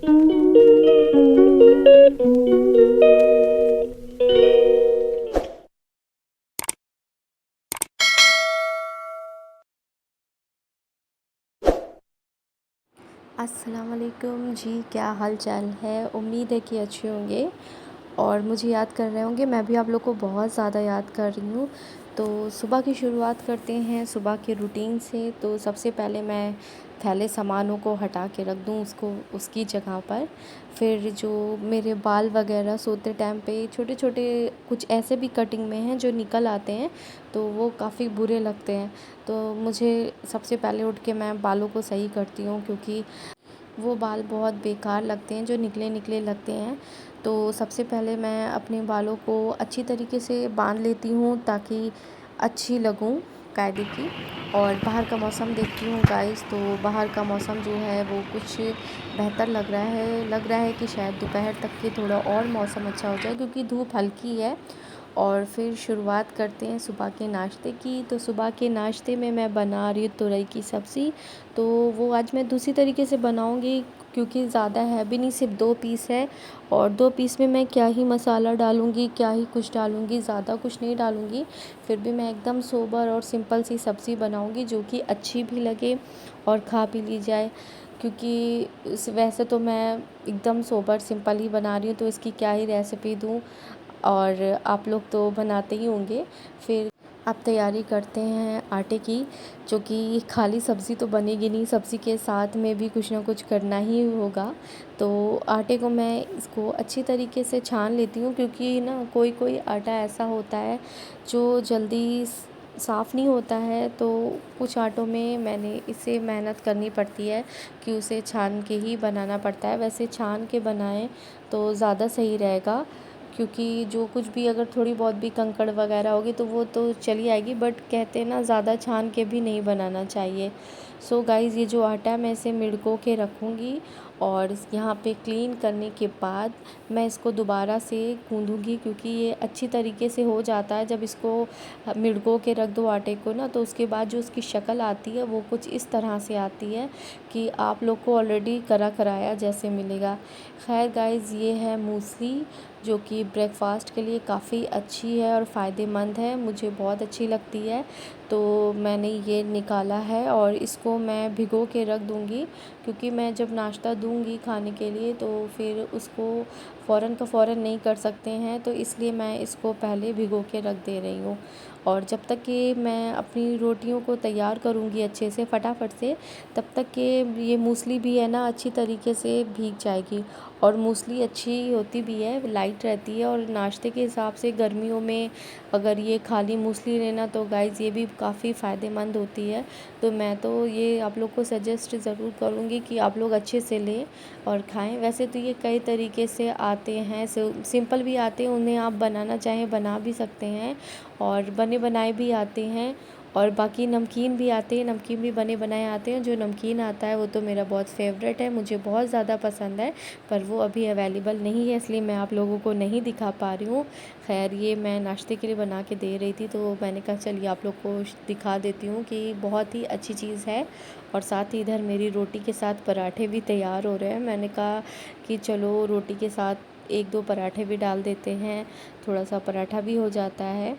अस्सलाम वालेकुम जी, क्या हाल चाल है। उम्मीद है कि अच्छे होंगे और मुझे याद कर रहे होंगे। मैं भी आप लोग को बहुत ज़्यादा याद कर रही हूँ। तो सुबह की शुरुआत करते हैं सुबह के रूटीन से। तो सबसे पहले मैं फैले सामानों को हटा के रख दूँ उसको उसकी जगह पर। फिर जो मेरे बाल वगैरह सोते टाइम पे छोटे छोटे कुछ ऐसे भी कटिंग में हैं जो निकल आते हैं, तो वो काफ़ी बुरे लगते हैं। तो मुझे सबसे पहले उठ के मैं बालों को सही करती हूँ, क्योंकि वो बाल बहुत बेकार लगते हैं जो निकले निकले लगते हैं। तो सबसे पहले मैं अपने बालों को अच्छी तरीके से बांध लेती हूँ ताकि अच्छी लगूँ कायदे की। और बाहर का मौसम देखती हूँ गाइस, तो बाहर का मौसम जो है वो कुछ बेहतर लग रहा है कि शायद दोपहर तक के थोड़ा और मौसम अच्छा हो जाए, क्योंकि धूप हल्की है। और फिर शुरुआत करते हैं सुबह के नाश्ते की। तो सुबह के नाश्ते में मैं बना रही हूँ तुरई की सब्ज़ी। तो वो आज मैं दूसरी तरीके से बनाऊँगी, क्योंकि ज़्यादा है भी नहीं, सिर्फ 2 पीस है। और 2 पीस में मैं क्या ही मसाला डालूँगी, क्या ही कुछ डालूँगी, ज़्यादा कुछ नहीं डालूँगी। फिर भी मैं एकदम सोबर और सिंपल सी सब्ज़ी बनाऊँगी जो कि अच्छी भी लगे और खा भी ली जाए। क्योंकि वैसे तो मैं एकदम सोबर सिंपल ही बना रही हूँ, तो इसकी क्या ही रेसिपी दूँ। और आप लोग तो बनाते ही होंगे। फिर अब तैयारी करते हैं आटे की, जो कि खाली सब्ज़ी तो बनेगी नहीं, सब्ज़ी के साथ में भी कुछ ना कुछ करना ही होगा। तो आटे को मैं इसको अच्छी तरीके से छान लेती हूँ, क्योंकि ना कोई कोई आटा ऐसा होता है जो जल्दी साफ़ नहीं होता है। तो कुछ आटों में मैंने इसे मेहनत करनी पड़ती है कि उसे छान के ही बनाना पड़ता है। वैसे छान के बनाएं तो ज़्यादा सही रहेगा, क्योंकि जो कुछ भी अगर थोड़ी बहुत भी कंकड़ वगैरह होगी तो वो तो चली आएगी, बट कहते हैं ना ज़्यादा छान के भी नहीं बनाना चाहिए। सो गाइज़, ये जो आटा है मैं इसे मिड़को के रखूँगी। और यहाँ पे क्लीन करने के बाद मैं इसको दोबारा से गूँधूँगी, क्योंकि ये अच्छी तरीके से हो जाता है जब इसको मिड़को के रख दो आटे को ना। तो उसके बाद जो उसकी शक्ल आती है वो कुछ इस तरह से आती है कि आप लोग को ऑलरेडी करा कराया जैसे मिलेगा। खैर गाइज़, ये है मूसली, जो कि ब्रेकफ़ास्ट के लिए काफ़ी अच्छी है और फ़ायदेमंद है, मुझे बहुत अच्छी लगती है। तो मैंने ये निकाला है और इसको मैं भिगो के रख दूँगी, क्योंकि मैं जब नाश्ता दूँगी खाने के लिए तो फिर उसको फ़ौरन का फ़ौरन नहीं कर सकते हैं, तो इसलिए मैं इसको पहले भिगो के रख दे रही हूँ। और जब तक कि मैं अपनी रोटियों को तैयार करूँगी अच्छे से फटाफट से, तब तक के ये मूसली भी है ना अच्छी तरीके से भीग जाएगी। और मूसली अच्छी होती भी है, लाइट रहती है, और नाश्ते के हिसाब से गर्मियों में अगर ये खाली मूसली लेना तो गाइज़ ये भी काफ़ी फ़ायदेमंद होती है। तो मैं तो ये आप लोग को सजेस्ट ज़रूर करूँगी कि आप लोग अच्छे से लें और खाएं। वैसे तो ये कई तरीके से आते हैं, सिंपल भी आते हैं, उन्हें आप बनाना चाहें बना भी सकते हैं, और बने बनाए भी आते हैं। और बाकी नमकीन भी आते हैं, नमकीन भी बने बनाए आते हैं। जो नमकीन आता है वो तो मेरा बहुत फ़ेवरेट है, मुझे बहुत ज़्यादा पसंद है, पर वो अभी अवेलेबल नहीं है, इसलिए मैं आप लोगों को नहीं दिखा पा रही हूँ। खैर, ये मैं नाश्ते के लिए बना के दे रही थी, तो मैंने कहा चलिए आप लोग को दिखा देती हूँ कि बहुत ही अच्छी चीज़ है। और साथ ही इधर मेरी रोटी के साथ पराठे भी तैयार हो रहे हैं। मैंने कहा कि चलो रोटी के साथ 1-2 पराठे भी डाल देते हैं, थोड़ा सा पराठा भी हो जाता है।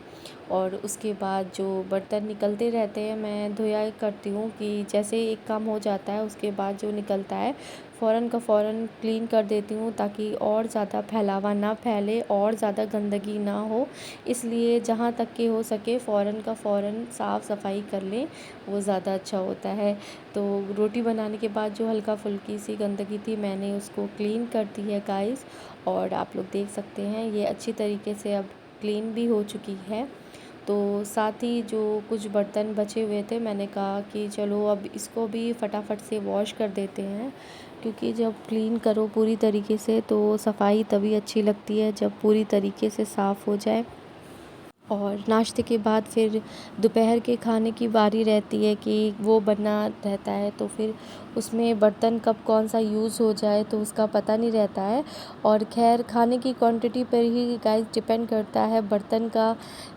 और उसके बाद जो बर्तन निकलते रहते हैं मैं धोया करती हूँ, कि जैसे एक काम हो जाता है उसके बाद जो निकलता है फ़ौरन का फ़ौरन क्लीन कर देती हूँ, ताकि और ज़्यादा फैलावा ना फैले और ज़्यादा गंदगी ना हो। इसलिए जहाँ तक के हो सके फ़ौरन का फ़ौरन साफ़ सफाई कर लें, वो ज़्यादा अच्छा होता है। तो रोटी बनाने के बाद जो हल्का फुल्की सी गंदगी थी मैंने उसको क्लीन कर दी है गाइस। और आप लोग देख सकते हैं ये अच्छी तरीके से अब क्लीन भी हो चुकी है। तो साथ ही जो कुछ बर्तन बचे हुए थे मैंने कहा कि चलो अब इसको भी फटाफट से वॉश कर देते हैं, क्योंकि जब क्लीन करो पूरी तरीके से तो सफाई तभी अच्छी लगती है जब पूरी तरीके से साफ़ हो जाए। और नाश्ते के बाद फिर दोपहर के खाने की बारी रहती है कि वो बनना रहता है, तो फिर उसमें बर्तन कब कौन सा यूज़ हो जाए तो उसका पता नहीं रहता है। और खैर खाने की क्वांटिटी पर ही गाइस डिपेंड करता है, बर्तन का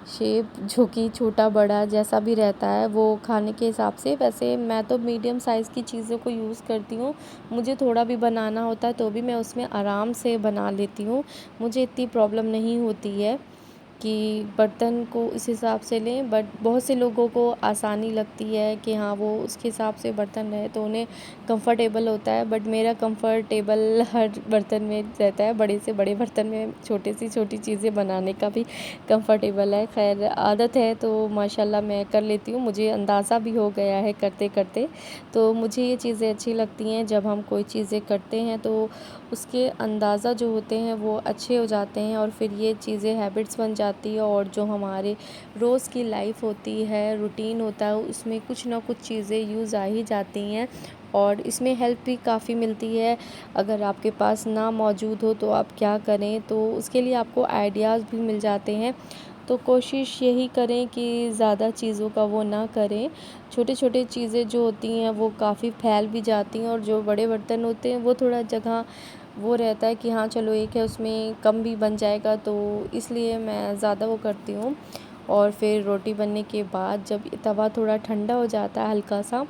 शेप जो कि छोटा बड़ा जैसा भी रहता है वो खाने के हिसाब से। वैसे मैं तो मीडियम साइज़ की चीज़ों को यूज़ करती हूँ, मुझे थोड़ा भी बनाना होता है तो भी मैं उसमें आराम से बना लेती हूँ, मुझे इतनी प्रॉब्लम नहीं होती है कि बर्तन को इस हिसाब से लें। बट बहुत से लोगों को आसानी लगती है कि हाँ वो उसके हिसाब से बर्तन रहे तो उन्हें कंफर्टेबल होता है, बट मेरा कंफर्टेबल हर बर्तन में रहता है, बड़े से बड़े बर्तन में छोटी से छोटी चीज़ें बनाने का भी कंफर्टेबल है। खैर आदत है तो माशाल्लाह मैं कर लेती हूँ, मुझे अंदाज़ा भी हो गया है करते करते। तो मुझे ये चीज़ें अच्छी लगती हैं, जब हम कोई चीज़ें करते हैं तो उसके अंदाज़ा जो होते हैं वो अच्छे हो जाते हैं और फिर ये चीज़ें हैबिट्स बन जाती है। और जो हमारे रोज़ की लाइफ होती है, रूटीन होता है, उसमें कुछ ना कुछ चीज़ें यूज़ आ ही जाती हैं और इसमें हेल्प भी काफ़ी मिलती है। अगर आपके पास ना मौजूद हो तो आप क्या करें, तो उसके लिए आपको आइडियाज़ भी मिल जाते हैं। तो कोशिश यही करें कि ज़्यादा चीज़ों का वो ना करें, छोटे छोटे चीज़ें जो होती हैं वो काफ़ी फैल भी जाती हैं और जो बड़े बर्तन होते हैं वो थोड़ा जगह वो रहता है कि हाँ चलो एक है उसमें कम भी बन जाएगा, तो इसलिए मैं ज़्यादा वो करती हूँ। और फिर रोटी बनने के बाद जब तवा थोड़ा ठंडा हो जाता है हल्का सा,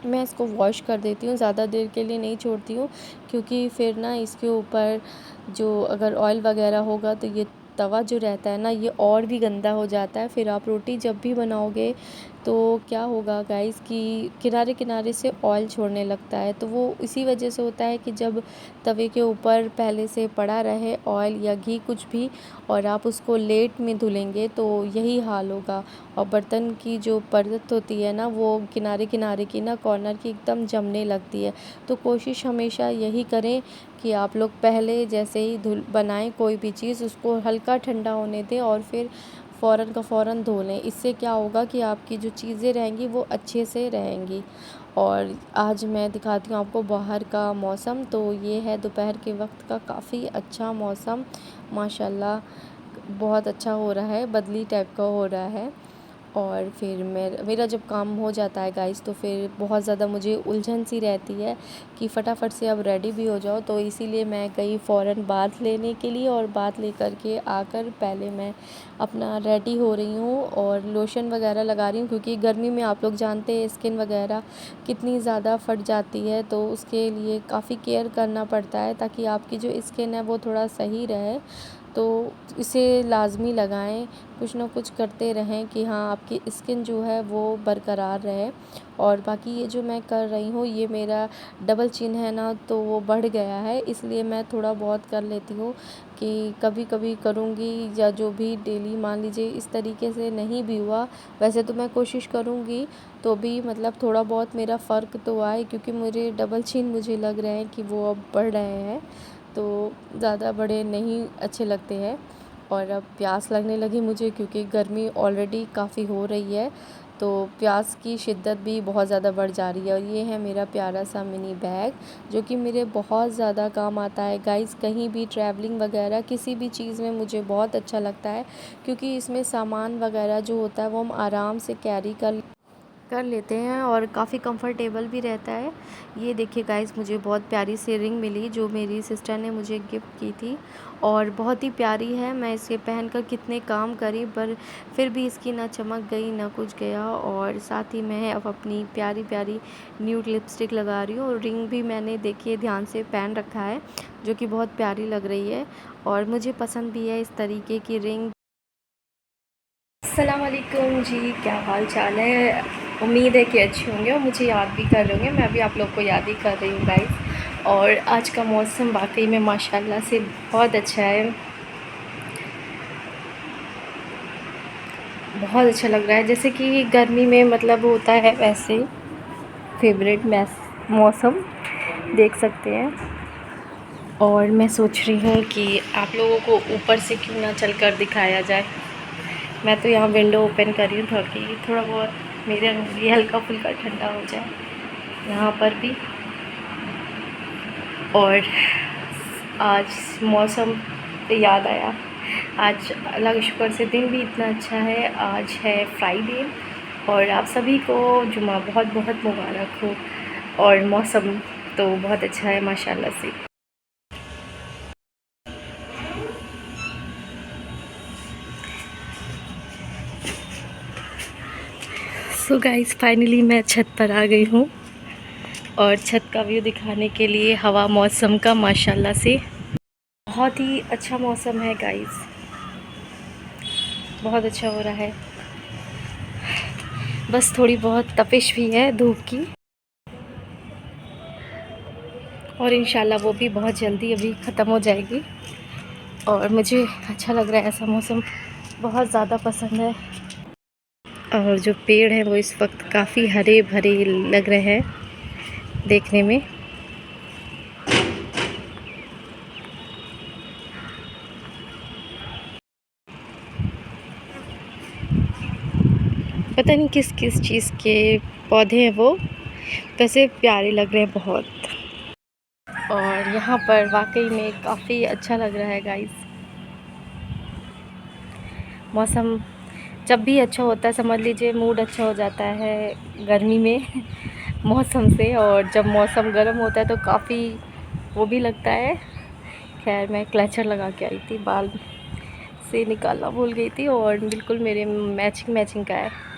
मैं इसको वॉश कर देती हूँ, ज़्यादा देर के लिए नहीं छोड़ती हूँ, क्योंकि फिर ना इसके ऊपर जो अगर ऑयल वगैरह होगा तो ये तवा जो रहता है ना ये और भी गंदा हो जाता है। फिर आप रोटी जब भी बनाओगे तो क्या होगा गाइस कि किनारे किनारे से ऑयल छोड़ने लगता है, तो वो इसी वजह से होता है कि जब तवे के ऊपर पहले से पड़ा रहे ऑयल या घी कुछ भी और आप उसको लेट में धुलेंगे तो यही हाल होगा। और बर्तन की जो परत होती है ना वो किनारे किनारे की ना कॉर्नर की एकदम जमने लगती है। तो कोशिश हमेशा यही करें कि आप लोग पहले जैसे ही धुल बनाएं कोई भी चीज़ उसको हल्का ठंडा होने दें और फिर फ़ौरन का फ़ौरन धो लें। इससे क्या होगा कि आपकी जो चीज़ें रहेंगी वो अच्छे से रहेंगी। और आज मैं दिखाती हूँ आपको बाहर का मौसम, तो ये है दोपहर के वक्त का काफ़ी अच्छा मौसम, माशाल्लाह बहुत अच्छा हो रहा है, बदली टाइप का हो रहा है। और फिर मेरा जब काम हो जाता है गाइस तो फिर बहुत ज़्यादा मुझे उलझन सी रहती है कि फटाफट से अब रेडी भी हो जाओ, तो इसीलिए मैं गई फ़ौरन बाथ लेने के लिए और बाथ लेकर के आकर पहले मैं अपना रेडी हो रही हूँ और लोशन वगैरह लगा रही हूँ, क्योंकि गर्मी में आप लोग जानते हैं स्किन वगैरह कितनी ज़्यादा फट जाती है, तो उसके लिए काफ़ी केयर करना पड़ता है ताकि आपकी जो स्किन है वो थोड़ा सही रहे। तो इसे लाज़मी लगाएं, कुछ ना कुछ करते रहें कि हाँ आपकी स्किन जो है वो बरकरार रहे। और बाकी ये जो मैं कर रही हूँ ये मेरा डबल चिन है ना तो वो बढ़ गया है, इसलिए मैं थोड़ा बहुत कर लेती हूँ कि कभी कभी करूँगी, या जो भी डेली मान लीजिए इस तरीके से नहीं भी हुआ, वैसे तो मैं कोशिश करूँगी तो भी मतलब थोड़ा बहुत मेरा फ़र्क तो आए, क्योंकि मुझे डबल चिन मुझे लग रहे हैं कि वो अब बढ़ रहे हैं, तो ज़्यादा बड़े नहीं अच्छे लगते हैं। और अब प्यास लगने लगी मुझे, क्योंकि गर्मी ऑलरेडी काफ़ी हो रही है, तो प्यास की शिद्दत भी बहुत ज़्यादा बढ़ जा रही है। और ये है मेरा प्यारा सा मिनी बैग जो कि मेरे बहुत ज़्यादा काम आता है गाइस, कहीं भी ट्रैवलिंग वगैरह किसी भी चीज़ में मुझे बहुत अच्छा लगता है, क्योंकि इसमें सामान वगैरह जो होता है वो हम आराम से कैरी कर लेते हैं और काफ़ी कंफर्टेबल भी रहता है। ये देखिए गाइस मुझे बहुत प्यारी सी रिंग मिली जो मेरी सिस्टर ने मुझे गिफ्ट की थी और बहुत ही प्यारी है। मैं इसे पहनकर कितने काम करी पर फिर भी इसकी ना चमक गई ना कुछ गया। और साथ ही मैं अब अपनी प्यारी प्यारी न्यूड लिपस्टिक लगा रही हूँ और रिंग भी मैंने देखिए ध्यान से पहन रखा है जो कि बहुत प्यारी लग रही है और मुझे पसंद भी है इस तरीके की रिंग। अस्सलाम वालेकुम जी, क्या हाल चाल है। उम्मीद है कि अच्छे होंगे और मुझे याद भी कर रहे होंगे, मैं भी आप लोग को याद ही कर रही हूँ गाइस। और आज का मौसम वाकई में माशाल्लाह से बहुत अच्छा है, बहुत अच्छा लग रहा है, जैसे कि गर्मी में मतलब होता है वैसे फेवरेट मौसम देख सकते हैं। और मैं सोच रही हूँ कि आप लोगों को ऊपर से क्यों ना चल कर दिखाया जाए। मैं तो यहाँ विंडो ओपन कर रही हूँ ताकि थोड़ा बहुत मेरा रूम भी हल्का फुल्का ठंडा हो जाए यहाँ पर भी। और आज मौसम पे याद आया, आज अल्लाह के शुक्र से दिन भी इतना अच्छा है। आज है फ्राइडे और आप सभी को जुमा बहुत बहुत मुबारक हो। और मौसम तो बहुत अच्छा है माशाल्लाह से। सो गाइस फाइनली मैं छत पर आ गई हूँ और छत का व्यू दिखाने के लिए हवा मौसम का माशाल्लाह से बहुत ही अच्छा मौसम है गाइस, बहुत अच्छा हो रहा है। बस थोड़ी बहुत तपिश भी है धूप की और इंशाल्लाह वो भी बहुत जल्दी अभी ख़त्म हो जाएगी। और मुझे अच्छा लग रहा है, ऐसा मौसम बहुत ज़्यादा पसंद है। और जो पेड़ हैं वो इस वक्त काफ़ी हरे भरे लग रहे हैं देखने में। पता नहीं किस किस चीज़ के पौधे हैं वो, वैसे प्यारे लग रहे हैं बहुत। और यहाँ पर वाकई में काफ़ी अच्छा लग रहा है गाइस। मौसम जब भी अच्छा होता है समझ लीजिए मूड अच्छा हो जाता है गर्मी में मौसम से। और जब मौसम गर्म होता है तो काफ़ी वो भी लगता है। खैर मैं क्लचर लगा के आई थी, बाल से निकालना भूल गई थी और बिल्कुल मेरे मैचिंग मैचिंग का है।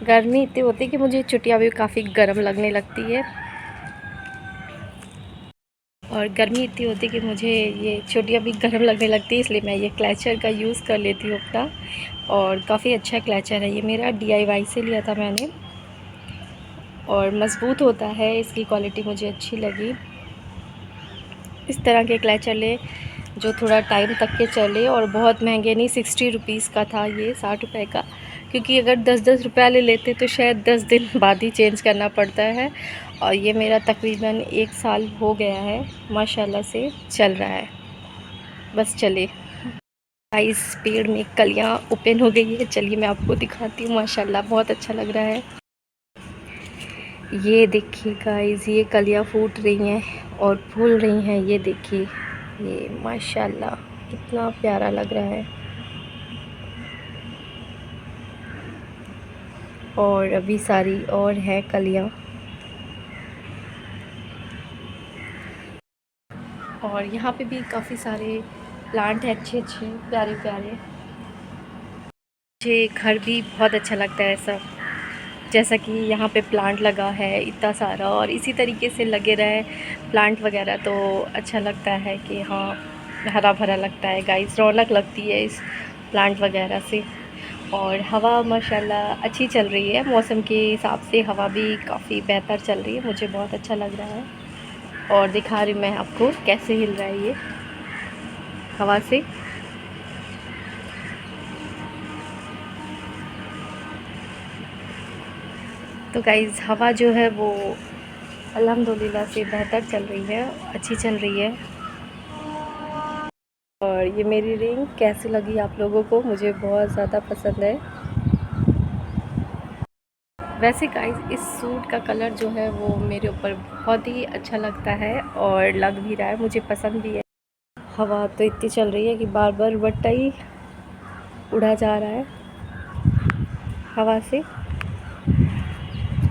गर्मी इतनी होती है कि मुझे चुटिया भी काफ़ी गर्म लगने लगती है और गर्मी इतनी होती है कि मुझे ये चुटिया भी गर्म लगने लगती है, इसलिए मैं ये क्लचर का यूज़ कर लेती हूँ अपना। और काफ़ी अच्छा क्लचर है ये, मेरा DIY से लिया था मैंने और मज़बूत होता है, इसकी क्वालिटी मुझे अच्छी लगी। इस तरह के क्लचर ले जो थोड़ा टाइम तक के चले और बहुत महंगे नहीं, 60 रुपीज़ का था ये, 60 रुपये का। क्योंकि अगर 10-10 रुपये ले लेते तो शायद 10 दिन बाद ही चेंज करना पड़ता है। और ये मेरा तकरीबन 1 साल हो गया है, माशाल्लाह से चल रहा है, बस चले। इस पेड़ में कलियाँ ओपन हो गई है, चलिए मैं आपको दिखाती हूँ। माशाल्लाह बहुत अच्छा लग रहा है। ये देखिए गाइस, ये कलियाँ फूट रही हैं और फूल रही हैं, ये देखिए, ये माशाल्लाह कितना प्यारा लग रहा है। और अभी सारी और है कलियाँ। और यहाँ पे भी काफ़ी सारे प्लांट हैं, अच्छे अच्छे प्यारे प्यारे। मुझे घर भी बहुत अच्छा लगता है सब, जैसा कि यहाँ पे प्लांट लगा है इतना सारा और इसी तरीके से लगे रहे प्लांट वगैरह तो अच्छा लगता है कि हाँ हरा भरा लगता है गाइस, रौनक लगती है इस प्लांट वगैरह से। और हवा माशाल्लाह अच्छी चल रही है, मौसम के हिसाब से हवा भी काफ़ी बेहतर चल रही है, मुझे बहुत अच्छा लग रहा है। और दिखा रही मैं आपको कैसे हिल रहा है ये हवा से। तो गाइस हवा जो है वो अल्हम्दुलिल्लाह से बेहतर चल रही है, अच्छी चल रही है। और ये मेरी रिंग कैसी लगी आप लोगों को, मुझे बहुत ज़्यादा पसंद है। वैसे गाइस इस सूट का कलर जो है वो मेरे ऊपर बहुत ही अच्छा लगता है और लग भी रहा है, मुझे पसंद भी है। हवा तो इतनी चल रही है कि बार बार दुपट्टा ही उड़ा जा रहा है हवा से।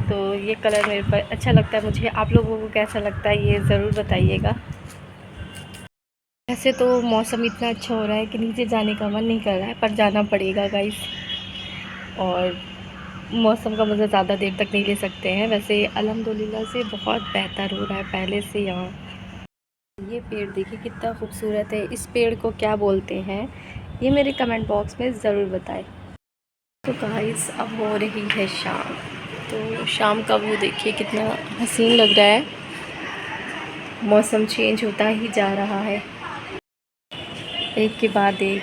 तो ये कलर मेरे पर अच्छा लगता है मुझे, आप लोगों को कैसा लगता है ये ज़रूर बताइएगा। वैसे तो मौसम इतना अच्छा हो रहा है कि नीचे जाने का मन नहीं कर रहा है, पर जाना पड़ेगा गाइस। और मौसम का मज़ा ज़्यादा देर तक नहीं ले सकते हैं, वैसे अल्हम्दुलिल्लाह से बहुत बेहतर हो रहा है पहले से यहाँ। ये पेड़ देखिए कितना खूबसूरत है, इस पेड़ को क्या बोलते हैं ये मेरे कमेंट बॉक्स में ज़रूर बताएं। तो गाइस अब हो रही है शाम, तो शाम का व्यू देखिए कितना हसीन लग रहा है, मौसम चेंज होता ही जा रहा है एक के बाद एक।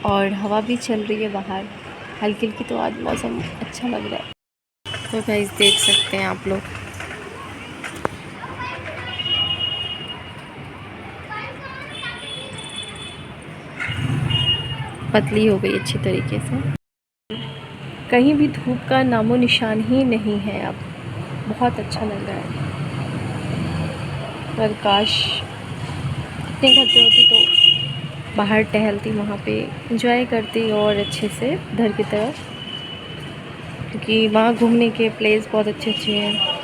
और हवा भी चल रही है बाहर हल्की हल्की, तो आज मौसम अच्छा लग रहा है। तो गाइस देख सकते हैं आप लोग, पतली हो गई अच्छी तरीके से, कहीं भी धूप का नामो निशान ही नहीं है अब, बहुत अच्छा लग रहा है। पर काश अपने घर पे होती तो बाहर टहलती, वहाँ पे इंजॉय करती और अच्छे से घर की तरफ, क्योंकि वहाँ घूमने के प्लेस बहुत अच्छे अच्छे हैं।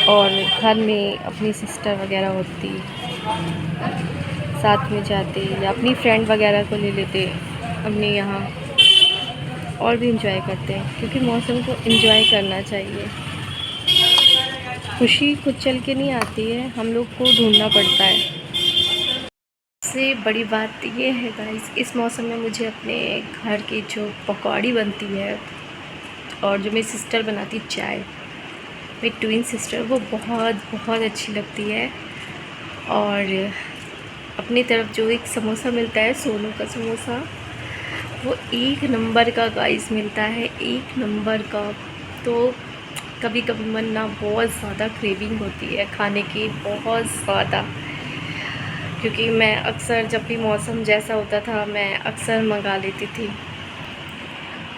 और घर में अपनी सिस्टर वगैरह होती, साथ में जाते या अपनी फ्रेंड वगैरह को ले लेते अपने यहाँ, और भी इंजॉय करते हैं, क्योंकि मौसम को इंजॉय करना चाहिए। खुशी खुद चल के नहीं आती है, हम लोग को ढूंढना पड़ता है। सबसे बड़ी बात ये है गाइस, इस मौसम में मुझे अपने घर की जो पकौड़ी बनती है और जो मेरी सिस्टर बनाती चाय, मेरी ट्विन सिस्टर, वो बहुत बहुत अच्छी लगती है। और अपनी तरफ जो एक समोसा मिलता है, सोनू का समोसा, वो एक नंबर का गाइस मिलता है, एक नंबर का। तो कभी कभी मन ना बहुत ज़्यादा क्रेविंग होती है खाने की, बहुत ज़्यादा, क्योंकि मैं अक्सर जब भी मौसम जैसा होता था मैं अक्सर मंगा लेती थी।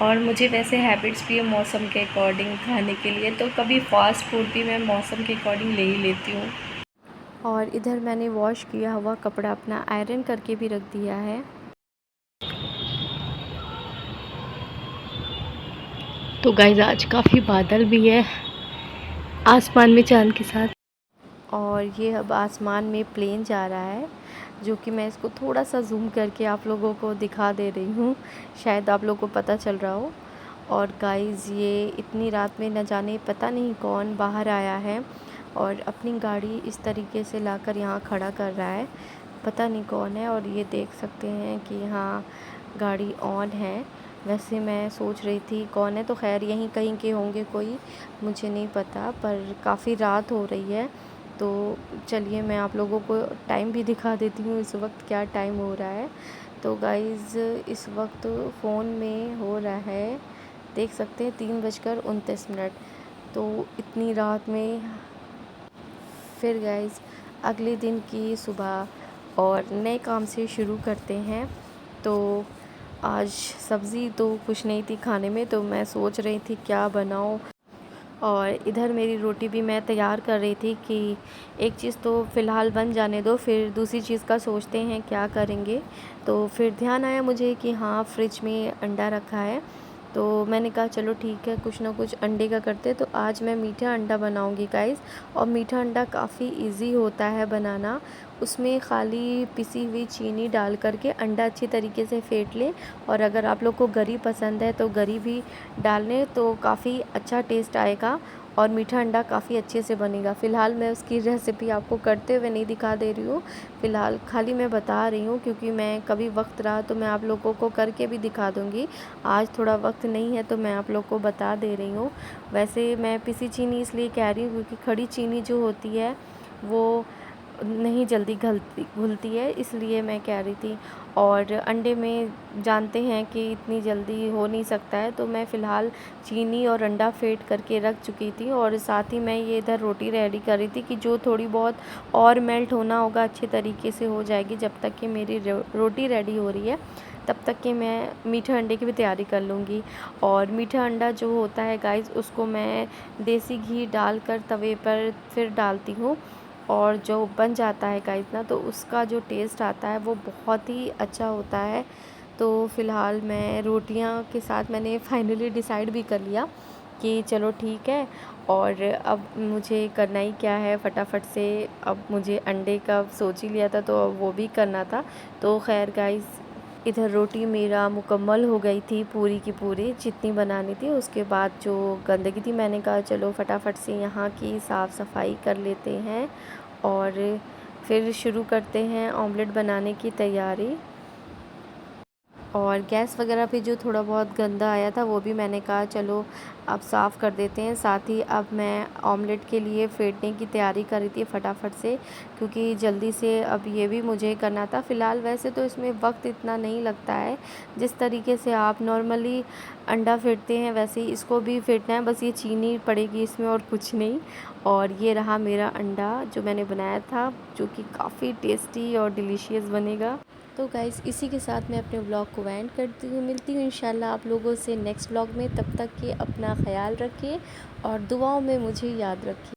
और मुझे वैसे हैबिट्स भी है मौसम के अकॉर्डिंग खाने के लिए, तो कभी फ़ास्ट फूड भी मैं मौसम के अकॉर्डिंग ले ही लेती हूँ। और इधर मैंने वॉश किया हुआ कपड़ा अपना आयरन करके भी रख दिया है। तो गाइस आज काफ़ी बादल भी है आसमान में चांद के साथ, और ये अब आसमान में प्लेन जा रहा है, जो कि मैं इसको थोड़ा सा जूम करके आप लोगों को दिखा दे रही हूँ, शायद आप लोगों को पता चल रहा हो। और गाइस ये इतनी रात में न जाने पता नहीं कौन बाहर आया है और अपनी गाड़ी इस तरीके से लाकर यहाँ खड़ा कर रहा है, पता नहीं कौन है। और ये देख सकते हैं कि यहाँ गाड़ी ऑन है। वैसे मैं सोच रही थी कौन है, तो खैर यहीं कहीं के होंगे कोई, मुझे नहीं पता, पर काफ़ी रात हो रही है। तो चलिए मैं आप लोगों को टाइम भी दिखा देती हूँ इस वक्त क्या टाइम हो रहा है। तो गाइज़ इस वक्त फ़ोन में हो रहा है, देख सकते हैं 3:29। तो इतनी रात में फिर गाइज़ अगले दिन की सुबह और नए काम से शुरू करते हैं। तो आज सब्ज़ी तो कुछ नहीं थी खाने में, तो मैं सोच रही थी क्या बनाऊँ। और इधर मेरी रोटी भी मैं तैयार कर रही थी कि एक चीज़ तो फ़िलहाल बन जाने दो, फिर दूसरी चीज़ का सोचते हैं क्या करेंगे। तो फिर ध्यान आया मुझे कि हाँ फ्रिज में अंडा रखा है, तो मैंने कहा चलो ठीक है कुछ ना कुछ अंडे का करते। तो आज मैं मीठा अंडा बनाऊंगी गाइस। और मीठा अंडा काफ़ी इजी होता है बनाना, उसमें खाली पिसी हुई चीनी डाल करके अंडा अच्छी तरीके से फेंट लें, और अगर आप लोग को गरी पसंद है तो गरी भी डाल लें, तो काफ़ी अच्छा टेस्ट आएगा और मीठा अंडा काफ़ी अच्छे से बनेगा। फ़िलहाल मैं उसकी रेसिपी आपको करते हुए नहीं दिखा दे रही हूँ, फ़िलहाल खाली मैं बता रही हूँ, क्योंकि मैं कभी वक्त रहा तो मैं आप लोगों को करके भी दिखा दूँगी। आज थोड़ा वक्त नहीं है तो मैं आप लोग को बता दे रही हूँ। वैसे मैं पिसी चीनी इसलिए कह रही हूँ क्योंकि खड़ी चीनी जो होती है वो नहीं जल्दी घुलती है, इसलिए मैं कह रही थी। और अंडे में जानते हैं कि इतनी जल्दी हो नहीं सकता है, तो मैं फ़िलहाल चीनी और अंडा फेंट करके रख चुकी थी, और साथ ही मैं ये इधर रोटी रेडी कर रही थी कि जो थोड़ी बहुत और मेल्ट होना होगा अच्छे तरीके से हो जाएगी। जब तक कि मेरी रोटी रेडी हो रही है तब तक कि मैं मीठे अंडे की भी तैयारी कर लूँगी। और मीठा अंडा जो होता है गाइस, उसको मैं देसी घी डालकर तवे पर फिर डालती हूँ, और जो बन जाता है गाइस ना, तो उसका जो टेस्ट आता है वो बहुत ही अच्छा होता है। तो फ़िलहाल मैं रोटियां के साथ मैंने फाइनली डिसाइड भी कर लिया कि चलो ठीक है। और अब मुझे करना ही क्या है, फटाफट से अब मुझे अंडे का सोच ही लिया था तो अब वो भी करना था। तो खैर गाइस इधर रोटी मेरा मुकम्मल हो गई थी पूरी की पूरी, जितनी बनानी थी। उसके बाद जो गंदगी थी मैंने कहा चलो फटाफट से यहाँ की साफ़ सफाई कर लेते हैं और फिर शुरू करते हैं ऑमलेट बनाने की तैयारी। और गैस वगैरह पे जो थोड़ा बहुत गंदा आया था वो भी मैंने कहा चलो अब साफ़ कर देते हैं। साथ ही अब मैं ऑमलेट के लिए फेंटने की तैयारी कर रही थी फटाफट से, क्योंकि जल्दी से अब ये भी मुझे करना था। फ़िलहाल वैसे तो इसमें वक्त इतना नहीं लगता है, जिस तरीके से आप नॉर्मली अंडा फेंटते हैं वैसे ही इसको भी फेंटना है, बस ये चीनी पड़ेगी इसमें और कुछ नहीं। और ये रहा मेरा अंडा जो मैंने बनाया था, जो कि काफ़ी टेस्टी और डिलीशियस बनेगा। तो गाइज़ इसी के साथ मैं अपने ब्लॉग को एंड करती हूँ, मिलती हूँ इंशाल्लाह आप लोगों से नेक्स्ट ब्लॉग में। तब तक के अपना ख्याल रखिए और दुआओं में मुझे याद रखिए।